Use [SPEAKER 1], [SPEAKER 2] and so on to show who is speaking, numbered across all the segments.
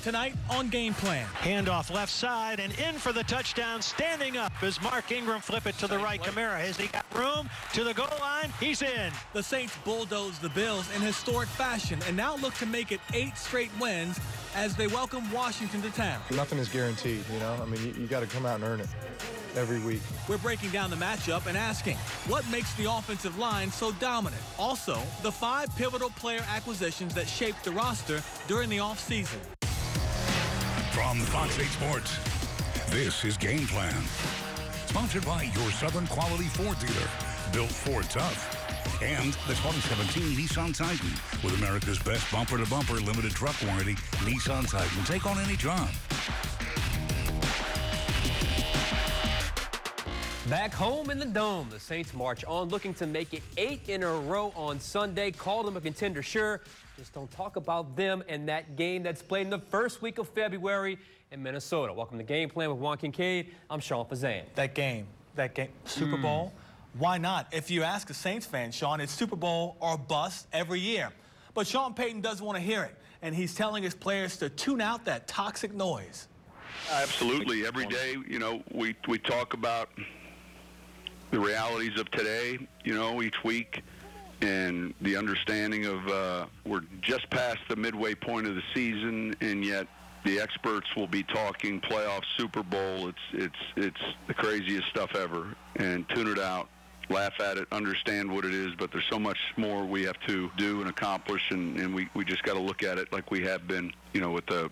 [SPEAKER 1] tonight on Game Plan.
[SPEAKER 2] Handoff left side and in for the touchdown. Standing up as Mark Ingram flip it to the right. Kamara, has he got room to the goal line? He's in.
[SPEAKER 1] The Saints bulldozed the Bills in historic fashion and now look to make it 8 straight wins as they welcome Washington to town.
[SPEAKER 3] Nothing is guaranteed, you know. I mean, you got to come out and earn it every week.
[SPEAKER 1] We're breaking down the matchup and asking, what makes the offensive line so dominant? Also, the 5 pivotal player acquisitions that shaped the roster during the offseason.
[SPEAKER 4] From Fox 8 Sports, this is Game Plan. Sponsored by your Southern Quality Ford dealer, built Ford tough. And the 2017 Nissan Titan with America's best bumper-to-bumper limited truck warranty, Nissan Titan. Take on any job.
[SPEAKER 5] Back home in the Dome, the Saints march on, looking to make it 8 in a row on Sunday. Call them a contender, sure. Just don't talk about them and that game that's played in the first week of February in Minnesota. Welcome to Game Plan with Juan Kincaid. I'm Sean Fazan.
[SPEAKER 1] That game, Super Bowl, why not? If you ask a Saints fan, Sean, it's Super Bowl or bust every year. But Sean Payton doesn't want to hear it, and he's telling his players to tune out that toxic noise.
[SPEAKER 6] Absolutely. Every day, you know, we talk about the realities of today, you know, each week, and the understanding of we're just past the midway point of the season, and yet the experts will be talking playoff, Super Bowl. It's the craziest stuff ever. And tune it out, laugh at it, understand what it is, but there's so much more we have to do and accomplish, and we just got to look at it like we have been, you know, with the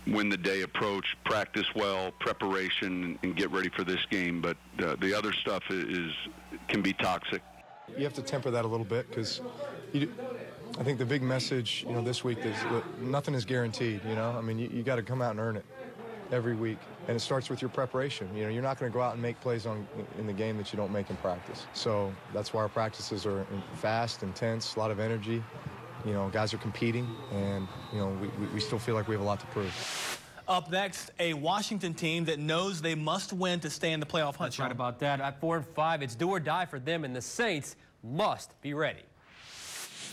[SPEAKER 6] win the day approach, practice well, preparation, and get ready for this game. But the other stuff can be toxic.
[SPEAKER 3] You have to temper that a little bit because I think the big message, you know, this week is that nothing is guaranteed, you know. I mean, you got to come out and earn it every week. And it starts with your preparation. You know, you're not going to go out and make plays in the game that you don't make in practice. So that's why our practices are fast, intense, a lot of energy. You know, guys are competing, and, you know, we still feel like we have a lot to prove.
[SPEAKER 1] Up next, a Washington team that knows they must win to stay in the playoff hunt.
[SPEAKER 5] That's right about that. At 4-5, it's do or die for them, and the Saints must be ready.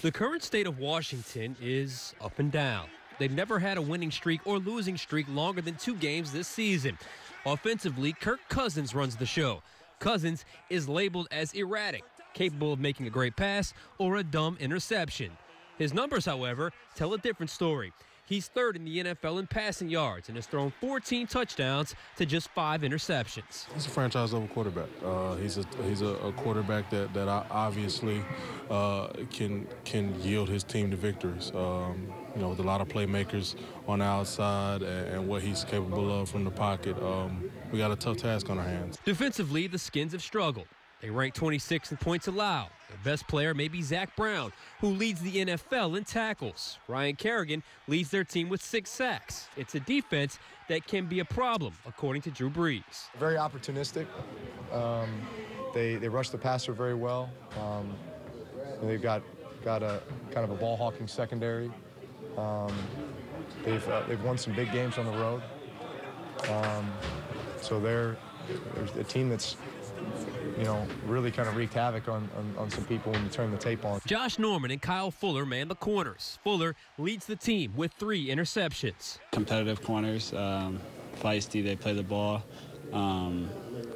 [SPEAKER 7] The current state of Washington is up and down. They've never had a winning streak or losing streak longer than 2 games this season. Offensively, Kirk Cousins runs the show. Cousins is labeled as erratic, capable of making a great pass or a dumb interception. His numbers, however, tell a different story. He's 3rd in the NFL in passing yards and has thrown 14 touchdowns to just 5 interceptions.
[SPEAKER 8] He's a franchise-level quarterback. He's a quarterback that obviously can yield his team to victories. You know, with a lot of playmakers on the outside and what he's capable of from the pocket, we got a tough task on our hands.
[SPEAKER 7] Defensively, the Skins have struggled. They rank 26th in points allowed. Their best player may be Zach Brown, who leads the NFL in tackles. Ryan Kerrigan leads their team with 6 sacks. It's a defense that can be a problem, according to Drew Brees.
[SPEAKER 3] Very opportunistic. They rush the passer very well. They've got a kind of a ball-hawking secondary. They've won some big games on the road. So they're a team that's, you know, really kind of wreaked havoc on some people when you turn the tape on.
[SPEAKER 7] Josh Norman and Kyle Fuller man the corners. Fuller leads the team with 3 interceptions.
[SPEAKER 9] Competitive corners, feisty, they play the ball.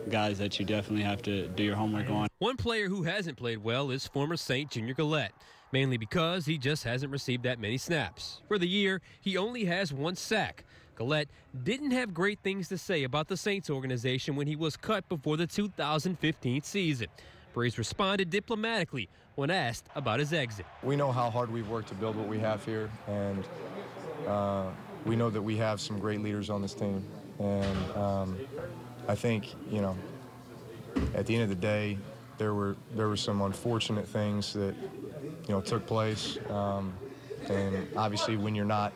[SPEAKER 9] Guys that you definitely have to do your homework on.
[SPEAKER 7] One player who hasn't played well is former Saint Junior Gillette, mainly because he just hasn't received that many snaps. For the year, he only has 1 sack. Gillette didn't have great things to say about the Saints organization when he was cut before the 2015 season. Brees responded diplomatically when asked about his exit.
[SPEAKER 3] We know how hard we've worked to build what we have here, and we know that we have some great leaders on this team. And I think, you know, at the end of the day, there were some unfortunate things that, you know, took place. And obviously, when you're not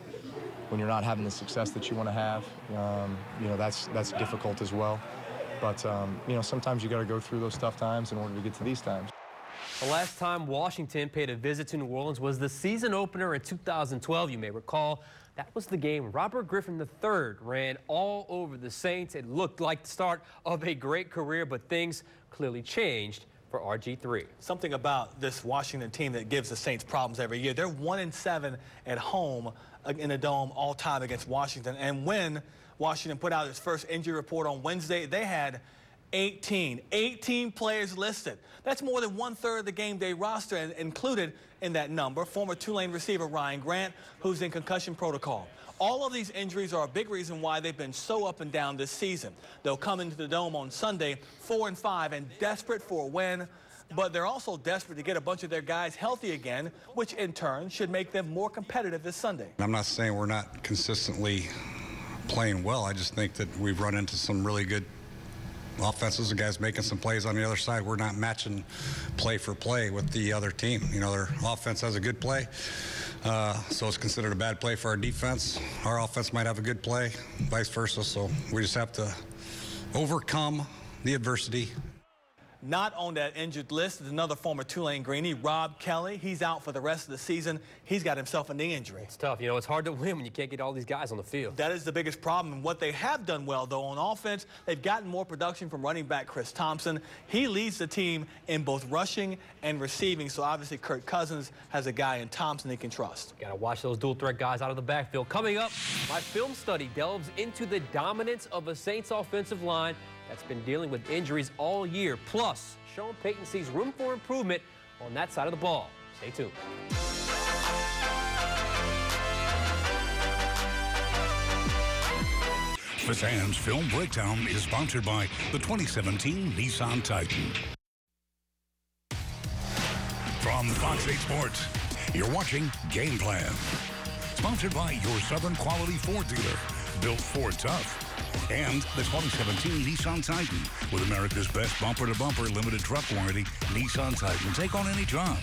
[SPEAKER 3] having the success that you want to have, you know, that's difficult as well. But, you know, sometimes you got to go through those tough times in order to get to these times.
[SPEAKER 5] The last time Washington paid a visit to New Orleans was the season opener in 2012, you may recall. That was the game Robert Griffin III ran all over the Saints. It looked like the start of a great career, but things clearly changed for RG3.
[SPEAKER 1] Something about this Washington team that gives the Saints problems every year. They're 1-7 at home in the Dome all time against Washington. And when Washington put out its first injury report on Wednesday, they had 18 players listed. That's more than 1/3 of the game day roster, and included in that number, former Tulane receiver Ryan Grant, who's in concussion protocol. All of these injuries are a big reason why they've been so up and down this season. They'll come into the Dome on Sunday 4-5 and desperate for a win, but they're also desperate to get a bunch of their guys healthy again, which in turn should make them more competitive this Sunday.
[SPEAKER 10] I'm not saying we're not consistently playing well. I just think that we've run into some really good offenses, the guys making some plays on the other side. We're not matching play for play with the other team. You know, their offense has a good play, so it's considered a bad play for our defense. Our offense might have a good play, vice versa, so we just have to overcome the adversity.
[SPEAKER 1] Not on that injured list is another former Tulane Greenie, Rob Kelly. He's out for the rest of the season. He's got himself a knee injury.
[SPEAKER 5] It's tough. You know, it's hard to win when you can't get all these guys on the field.
[SPEAKER 1] That is the biggest problem. And what they have done well, though, on offense, they've gotten more production from running back Chris Thompson. He leads the team in both rushing and receiving. So obviously Kirk Cousins has a guy in Thompson he can trust.
[SPEAKER 5] Got to watch those dual threat guys out of the backfield. Coming up, my film study delves into the dominance of a Saints offensive line that's been dealing with injuries all year. Plus, Sean Payton sees room for improvement on that side of the ball. Stay tuned.
[SPEAKER 4] The Sands Film Breakdown is sponsored by the 2017 Nissan Titan. From Fox 8 Sports, you're watching Game Plan. Sponsored by your Southern Quality Ford dealer, built Ford tough. And the 2017 Nissan Titan, with America's best bumper-to-bumper limited truck warranty. Nissan Titan, take on any job.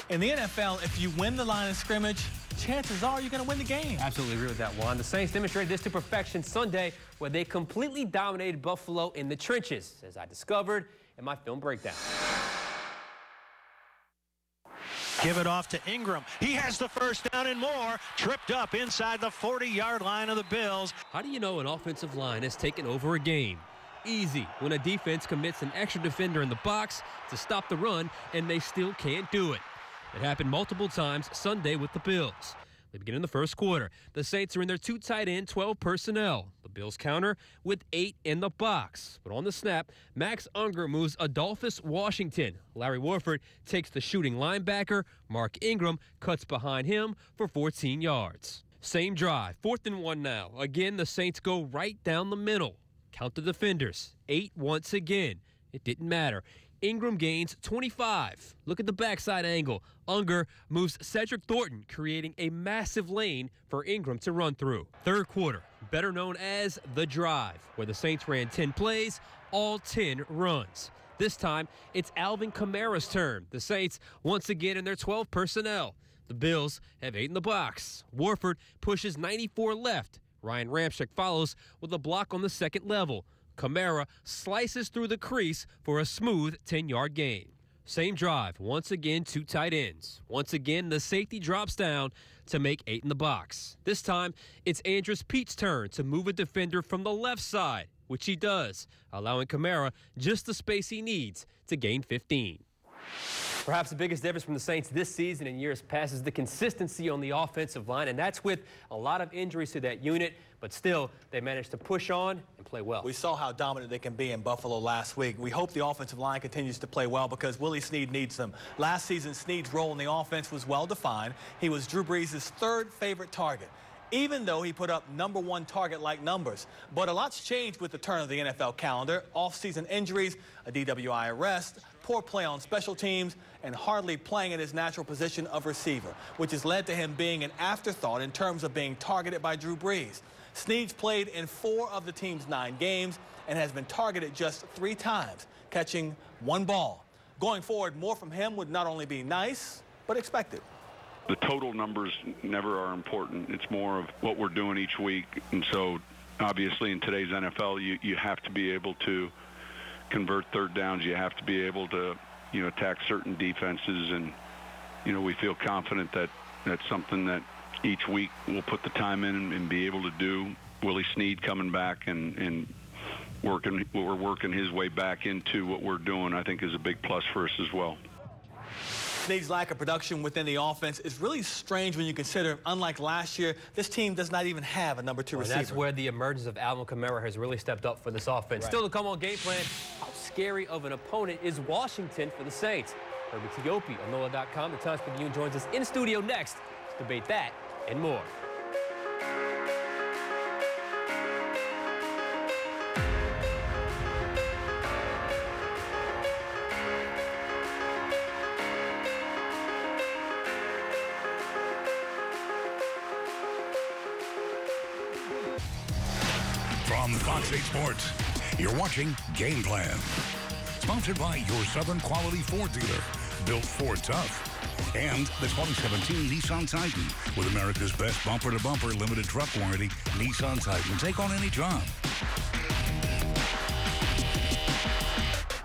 [SPEAKER 1] In the NFL, if you win the line of scrimmage, chances are you're going to win the game.
[SPEAKER 5] Absolutely agree with that, Juan. The Saints demonstrated this to perfection Sunday, where they completely dominated Buffalo in the trenches, as I discovered in my film breakdown.
[SPEAKER 2] Give it off to Ingram. He has the first down and more. Tripped up inside the 40-yard line of the Bills.
[SPEAKER 7] How do you know an offensive line has taken over a game? Easy, when a defense commits an extra defender in the box to stop the run and they still can't do it. It happened multiple times Sunday with the Bills. They begin in the first quarter. The Saints are in their 2 tight end, 12 personnel. The Bills counter with 8 in the box. But on the snap, Max Unger moves Adolphus Washington. Larry Warford takes the shooting linebacker. Mark Ingram cuts behind him for 14 yards. Same drive, 4th and 1 now. Again, the Saints go right down the middle. Count the defenders. 8 once again. It didn't matter. Ingram gains 25. Look at the backside angle. Unger moves Cedric Thornton, creating a massive lane for Ingram to run through. Third quarter, better known as the drive, where the Saints ran 10 plays, all 10 runs. This time, it's Alvin Kamara's turn. The Saints once again in their 12 personnel. The Bills have 8 in the box. Warford pushes 94 left. Ryan Ramczyk follows with a block on the second level. Kamara slices through the crease for a smooth 10-yard gain. Same drive, once again 2 tight ends. Once again, the safety drops down to make 8 in the box. This time, it's Andrus Pete's turn to move a defender from the left side, which he does, allowing Kamara just the space he needs to gain 15.
[SPEAKER 5] Perhaps the biggest difference from the Saints this season and years past is the consistency on the offensive line, and that's with a lot of injuries to that unit, but still, they managed to push on and play well.
[SPEAKER 1] We saw how dominant they can be in Buffalo last week. We hope the offensive line continues to play well because Willie Snead needs them. Last season, Snead's role in the offense was well-defined. He was Drew Brees' 3rd favorite target, even though he put up #1 target-like numbers. But a lot's changed with the turn of the NFL calendar. Off-season injuries, a DWI arrest, poor play on special teams, and hardly playing in his natural position of receiver, which has led to him being an afterthought in terms of being targeted by Drew Brees. Snead's played in 4 of the team's 9 games and has been targeted just 3 times, catching 1 ball. Going forward, more from him would not only be nice, but expected.
[SPEAKER 6] The total numbers never are important. It's more of what we're doing each week. And so, obviously, in today's NFL, you have to be able to convert third downs. You have to be able to, attack certain defenses. And, we feel confident that that's something that each week we'll put the time in and be able to do. Willie Snead coming back and working his way back into what we're doing, I think is a big plus for us as well.
[SPEAKER 1] Snead's lack of production within the offense is really strange when you consider, unlike last year, this team does not even have a number 2 receiver.
[SPEAKER 5] That's where the emergence of Alvin Kamara has really stepped up for this offense. Still to come on Game Plan, how scary of an opponent is Washington for the Saints? Herbie Teope on NOLA.com. The Times-Picayune joins us in studio next to debate that and more.
[SPEAKER 4] From Fox 8 Sports, you're watching Game Plan. Sponsored by your Southern Quality Ford dealer, built Ford tough. And the 2017 Nissan Titan, with America's best bumper-to-bumper limited truck warranty, Nissan Titan. Take on any job.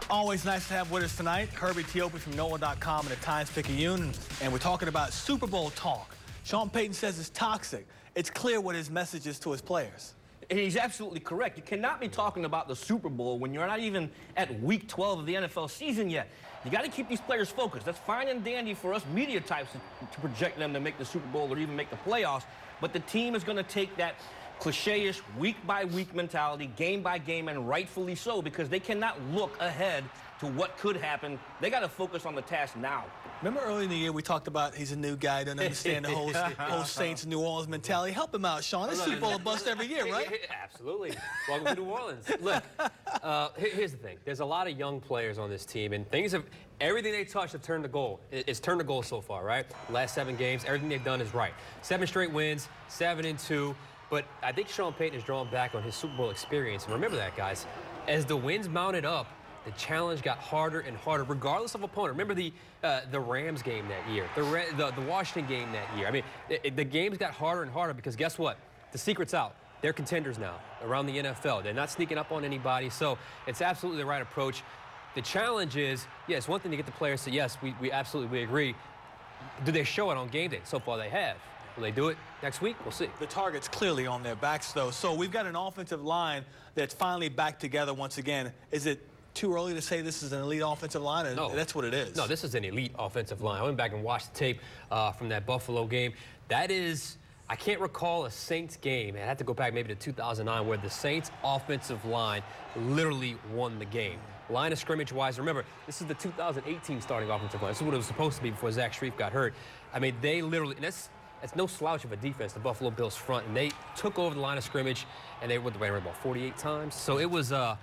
[SPEAKER 1] Always nice to have with us tonight, Herbie Teope from NOLA.com and the Times-Picayune, and we're talking about Super Bowl talk. Sean Payton says it's toxic. It's clear what his message is to his players.
[SPEAKER 11] He's absolutely correct. You cannot be talking about the Super Bowl when you're not even at week 12 of the NFL season yet. You got to keep these players focused. That's fine and dandy for us media types to project them to make the Super Bowl or even make the playoffs, but the team is going to take that cliche-ish week-by-week mentality, game-by-game, and rightfully so, because they cannot look ahead to what could happen. They got to focus on the task now.
[SPEAKER 1] Remember early in the year we talked about he's a new guy, doesn't understand the whole Saints New Orleans mentality. Help him out, Sean. This Super Bowl a bust every year, right?
[SPEAKER 5] Absolutely. Welcome to New Orleans. Look, here's the thing. There's a lot of young players on this team, and everything they touch have turned to goal. It's turned to goal so far, right? Last 7 games, everything they've done is right. 7 straight wins, 7-2. But I think Sean Payton has drawn back on his Super Bowl experience. And remember that, guys. As the wins mounted up, the challenge got harder and harder, regardless of opponent. Remember the Rams game that year, the Washington game that year. I mean, the games got harder and harder because guess what? The secret's out. They're contenders now around the NFL. They're not sneaking up on anybody, so it's absolutely the right approach. The challenge is, yes, one thing to get the players to, yes, we absolutely agree. Do they show it on game day? So far they have. Will they do it next week? We'll see.
[SPEAKER 1] The target's clearly on their backs, though. So we've got an offensive line that's finally back together once again. Is it too early to say this is an elite offensive line?
[SPEAKER 5] No.
[SPEAKER 1] That's what it is.
[SPEAKER 5] No, this is an elite offensive line. I went back and watched the tape from that Buffalo game. That is, I can't recall a Saints game. I had to go back maybe to 2009 where the Saints offensive line literally won the game. Line of scrimmage-wise, remember, this is the 2018 starting offensive line. This is what it was supposed to be before Zach Strief got hurt. I mean, they literally, and that's no slouch of a defense, the Buffalo Bills front, and they took over the line of scrimmage, and they ran about 48 times. So it was a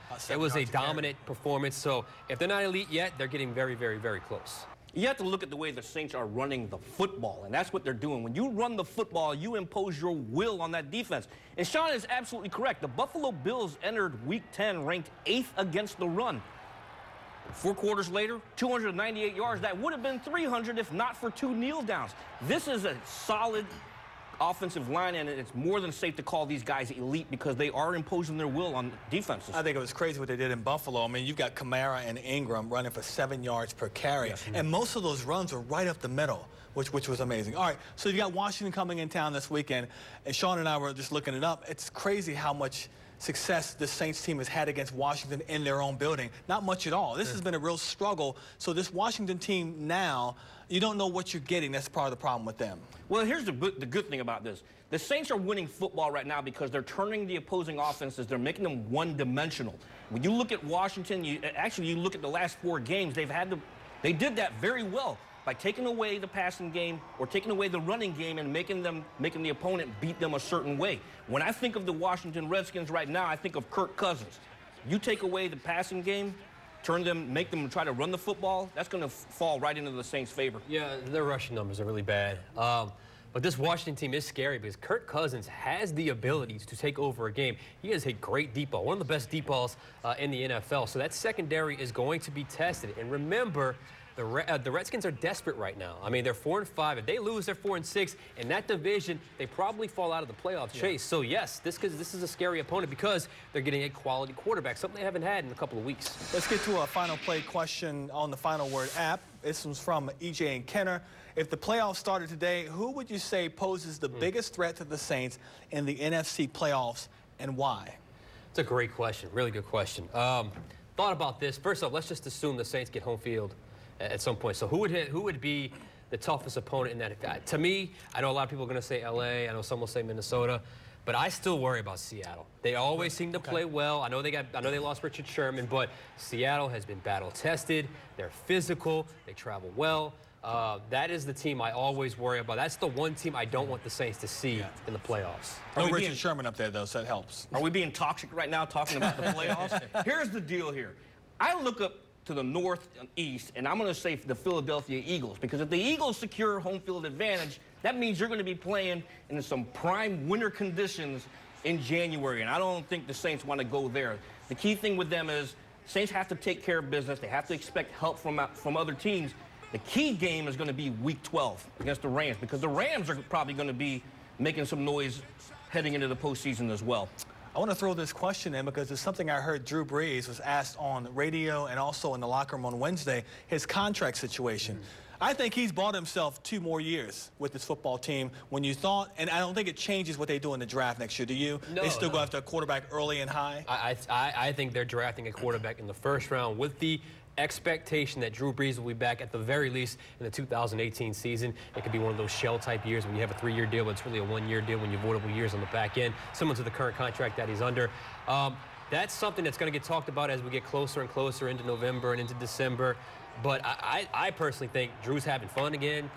[SPEAKER 5] dominant performance. So if they're not elite yet, they're getting very, very, very close.
[SPEAKER 11] You have to look at the way the Saints are running the football, and that's what they're doing. When you run the football, you impose your will on that defense. And Sean is absolutely correct. The Buffalo Bills entered Week 10 ranked 8th against the run. 4 quarters later, 298 yards. That would have been 300 if not for 2 kneel downs. This is a solid offensive line, and it's more than safe to call these guys elite because they are imposing their will on defenses.
[SPEAKER 1] I think it was crazy what they did in Buffalo. I mean, you've got Kamara and Ingram running for 7 yards per carry, and most of those runs were right up the middle, which was amazing. All right, so you got Washington coming in town this weekend, and Sean and I were just looking it up. It's crazy how much success the Saints team has had against Washington in their own building. Not much at all. This has been a real struggle. So this Washington team now, you don't know what you're getting. That's part of the problem with them.
[SPEAKER 11] Well, here's the good thing about this. The Saints are winning football right now because they're turning the opposing offenses. They're making them one-dimensional. When you look at Washington, you look at the last 4 games, they did that very well by taking away the passing game or taking away the running game and making the opponent beat them a certain way. When I think of the Washington Redskins right now, I think of Kirk Cousins. You take away the passing game, make them try to run the football, that's going to fall right into the Saints' favor.
[SPEAKER 5] Yeah, their rushing numbers are really bad. But this Washington team is scary because Kirk Cousins has the abilities to take over a game. He has a great deep ball, one of the best deep balls in the NFL. So that secondary is going to be tested. And remember, the Redskins are desperate right now. I mean, they're 4-5. If they lose, they're 4-6. In that division, they probably fall out of the playoff chase. So, yes, this is a scary opponent because they're getting a quality quarterback, something they haven't had in a couple of weeks.
[SPEAKER 1] Let's get to a final play question on the Final Word app. This one's from EJ and Kenner. If the playoffs started today, who would you say poses the biggest threat to the Saints in the NFC playoffs and why?
[SPEAKER 5] It's a great question, really good question. Thought about this. First off, let's just assume the Saints get home field at some point. So who would be the toughest opponent in that? To me, I know a lot of people are going to say L.A. I know some will say Minnesota. But I still worry about Seattle. They always seem to play well. I know they lost Richard Sherman, but Seattle has been battle tested. They're physical. They travel well. That is the team I always worry about. That's the one team I don't want the Saints to see in the playoffs.
[SPEAKER 1] No Richard Sherman up there, though, so that helps.
[SPEAKER 11] Are we being toxic right now talking about the playoffs? Here's the deal here. I look up to the north and east, and I'm going to say the Philadelphia Eagles, because if the Eagles secure home field advantage, that means you're going to be playing in some prime winter conditions in January, and I don't think the Saints want to go there. The key thing with them is Saints have to take care of business. They have to expect help from other teams. The key game is going to be Week 12 against the Rams, because the Rams are probably going to be making some noise heading into the postseason as well.
[SPEAKER 1] I want to throw this question in because it's something I heard Drew Brees was asked on radio and also in the locker room on Wednesday, his contract situation. I think he's bought himself 2 more years with this football team when you thought, and I don't think it changes what they do in the draft next year. Do you?
[SPEAKER 5] No,
[SPEAKER 1] they still go after a quarterback early and high?
[SPEAKER 5] I think they're drafting a quarterback in the first round with the expectation that Drew Brees will be back at the very least in the 2018 season. It could be one of those shell-type years when you have a 3-year deal, but it's really a 1-year deal when you have avoidable years on the back end, similar to the current contract that he's under. That's something that's going to get talked about as we get closer and closer into November and into December. But I personally think Drew's having fun again.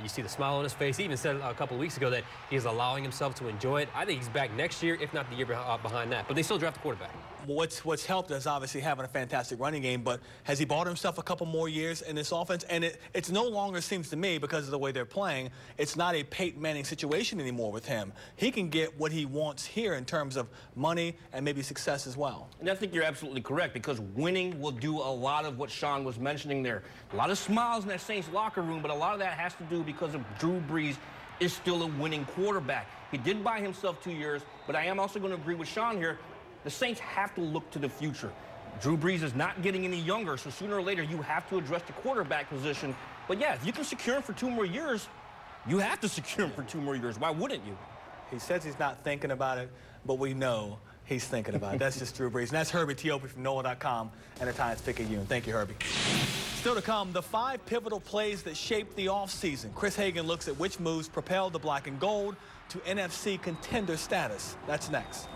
[SPEAKER 5] You see the smile on his face. He even said a couple of weeks ago that he's allowing himself to enjoy it. I think he's back next year, if not the year behind that. But they still draft a quarterback.
[SPEAKER 1] What's helped is obviously having a fantastic running game, but has he bought himself a couple more years in this offense? And it's no longer, seems to me, because of the way they're playing, it's not a Peyton Manning situation anymore with him. He can get what he wants here in terms of money and maybe success as well.
[SPEAKER 11] And I think you're absolutely correct, because winning will do a lot of what Sean was mentioning there. A lot of smiles in that Saints locker room, but a lot of that has to do because of Drew Brees is still a winning quarterback. He did buy himself 2 years, but I am also going to agree with Sean here. The Saints have to look to the future. Drew Brees is not getting any younger, so sooner or later you have to address the quarterback position. But yeah, if you can secure him for 2 more years, you have to secure him for 2 more years. Why wouldn't you?
[SPEAKER 1] He says he's not thinking about it, but we know he's thinking about it. That's just Drew Brees. And that's Herbie Teope from NOLA.com and the Times Picayune. Thank you, Herbie. Still to come, the 5 pivotal plays that shaped the offseason. Chris Hagan looks at which moves propelled the black and gold to NFC contender status. That's next.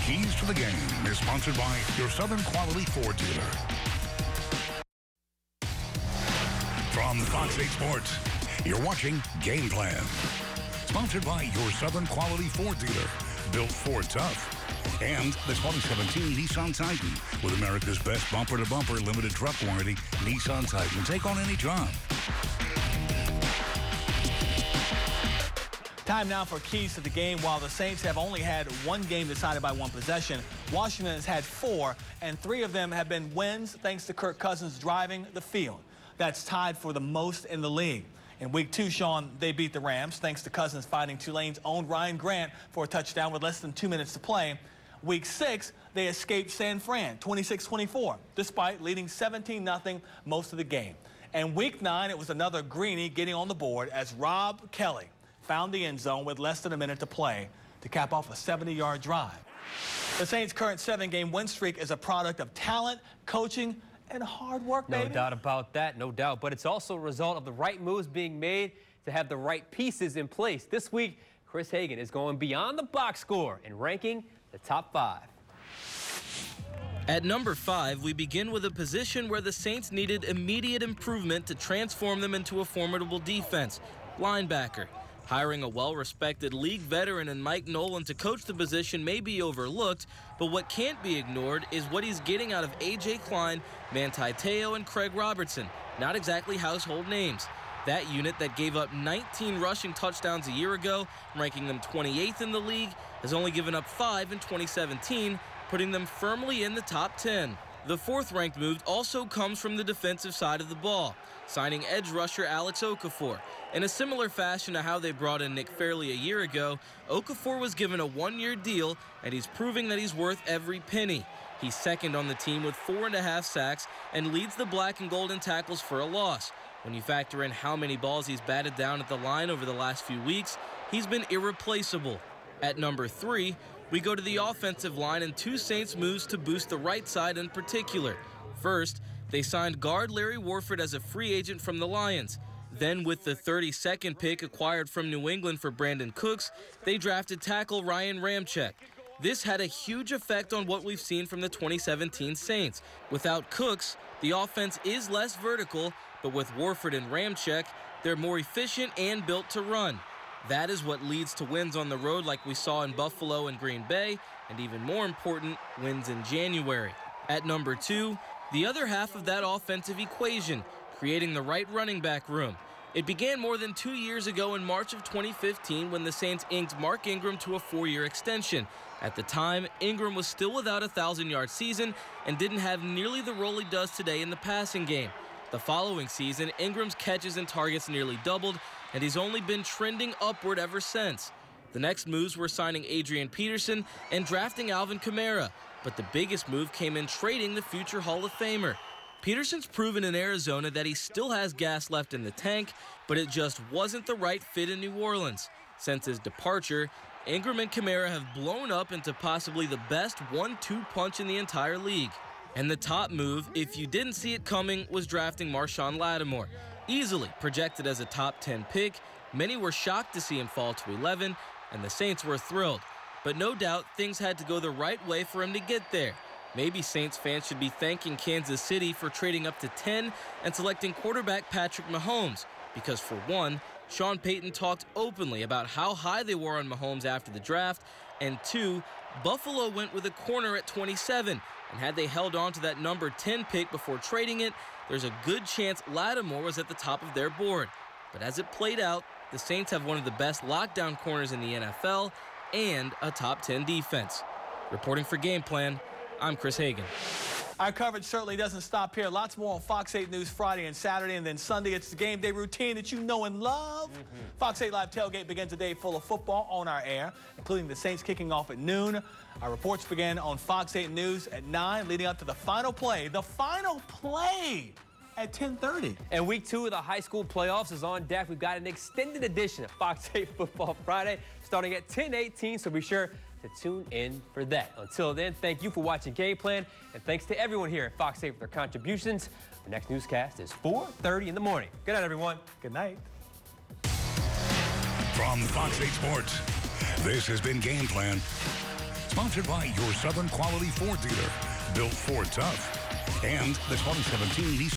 [SPEAKER 4] Keys to the Game is sponsored by your Southern Quality Ford dealer. From Fox 8 Sports, you're watching Game Plan. Sponsored by your Southern Quality Ford dealer, built Ford tough. And the 2017 Nissan Titan with America's best bumper-to-bumper limited truck warranty, Nissan Titan. Take on any job.
[SPEAKER 1] Time now for keys to the game. While the Saints have only had 1 game decided by 1 possession, Washington has had 4, and 3 of them have been wins thanks to Kirk Cousins driving the field. That's tied for the most in the league. In Week 2, Sean, they beat the Rams thanks to Cousins finding Tulane's own Ryan Grant for a touchdown with less than 2 minutes to play. Week 6, they escaped San Fran 26-24, despite leading 17-0 most of the game. And Week 9, it was another greenie getting on the board as Rob Kelly found the end zone with less than a minute to play to cap off a 70-yard drive. The Saints' current 7-game win streak is a product of talent, coaching, and hard work, baby.
[SPEAKER 5] No doubt about that, no doubt. But it's also a result of the right moves being made to have the right pieces in place. This week, Chris Hagan is going beyond the box score and ranking the top 5.
[SPEAKER 12] At number 5, we begin with a position where the Saints needed immediate improvement to transform them into a formidable defense: linebacker. Hiring a well-respected league veteran in Mike Nolan to coach the position may be overlooked, but what can't be ignored is what he's getting out of A.J. Klein, Manti Te'o, and Craig Robertson. Not exactly household names. That unit that gave up 19 rushing touchdowns a year ago, ranking them 28th in the league, has only given up 5 in 2017, putting them firmly in the top 10. The 4th-ranked move also comes from the defensive side of the ball, signing edge rusher Alex Okafor. In a similar fashion to how they brought in Nick Fairley a year ago, Okafor was given a 1-year deal, and he's proving that he's worth every penny. He's second on the team with 4.5 sacks and leads the black and gold in tackles for a loss. When you factor in how many balls he's batted down at the line over the last few weeks, he's been irreplaceable. At number 3, we go to the offensive line and 2 Saints moves to boost the right side in particular. First, they signed guard Larry Warford as a free agent from the Lions. Then, with the 32nd pick acquired from New England for Brandon Cooks, they drafted tackle Ryan Ramczyk. This had a huge effect on what we've seen from the 2017 Saints. Without Cooks, the offense is less vertical, but with Warford and Ramczyk, they're more efficient and built to run. That is what leads to wins on the road like we saw in Buffalo and Green Bay, and even more important, wins in January. At number 2, the other half of that offensive equation, creating the right running back room. It began more than 2 years ago in March of 2015 when the Saints inked Mark Ingram to a 4-year extension. At the time, Ingram was still without a 1,000-yard season and didn't have nearly the role he does today in the passing game. The following season, Ingram's catches and targets nearly doubled, and he's only been trending upward ever since. The next moves were signing Adrian Peterson and drafting Alvin Kamara, but the biggest move came in trading the future Hall of Famer. Peterson's proven in Arizona that he still has gas left in the tank, but it just wasn't the right fit in New Orleans. Since his departure, Ingram and Kamara have blown up into possibly the best 1-2 punch in the entire league. And the top move, if you didn't see it coming, was drafting Marshawn Lattimore. Easily projected as a top 10 pick, many were shocked to see him fall to 11, and the Saints were thrilled. But no doubt things had to go the right way for him to get there. Maybe Saints fans should be thanking Kansas City for trading up to 10 and selecting quarterback Patrick Mahomes, because for one, Sean Payton talked openly about how high they were on Mahomes after the draft, and 2, Buffalo went with a corner at 27, and had they held on to that number 10 pick before trading it, there's a good chance Lattimore was at the top of their board. But as it played out, the Saints have one of the best lockdown corners in the NFL and a top 10 defense. Reporting for Game Plan, I'm Chris Hagan.
[SPEAKER 1] Our coverage certainly doesn't stop here. Lots more on Fox 8 News Friday and Saturday, and then Sunday it's the game day routine that you know and love. Fox 8 Live Tailgate begins a day full of football on our air, including the Saints kicking off at noon. Our reports begin on Fox 8 News at 9, leading up to the final play at 10:30.
[SPEAKER 5] And week 2 of the high school playoffs is on deck. We've got an extended edition of Fox 8 Football Friday starting at 10:18, so be sure to tune in for that. Until then, thank you for watching Game Plan, and thanks to everyone here at Fox 8 for their contributions. The next newscast is 4:30 in the morning. Good night, everyone.
[SPEAKER 1] Good night.
[SPEAKER 4] From Fox 8 Sports, this has been Game Plan, sponsored by your Southern Quality Ford dealer, built Ford tough, and the 2017 Nissan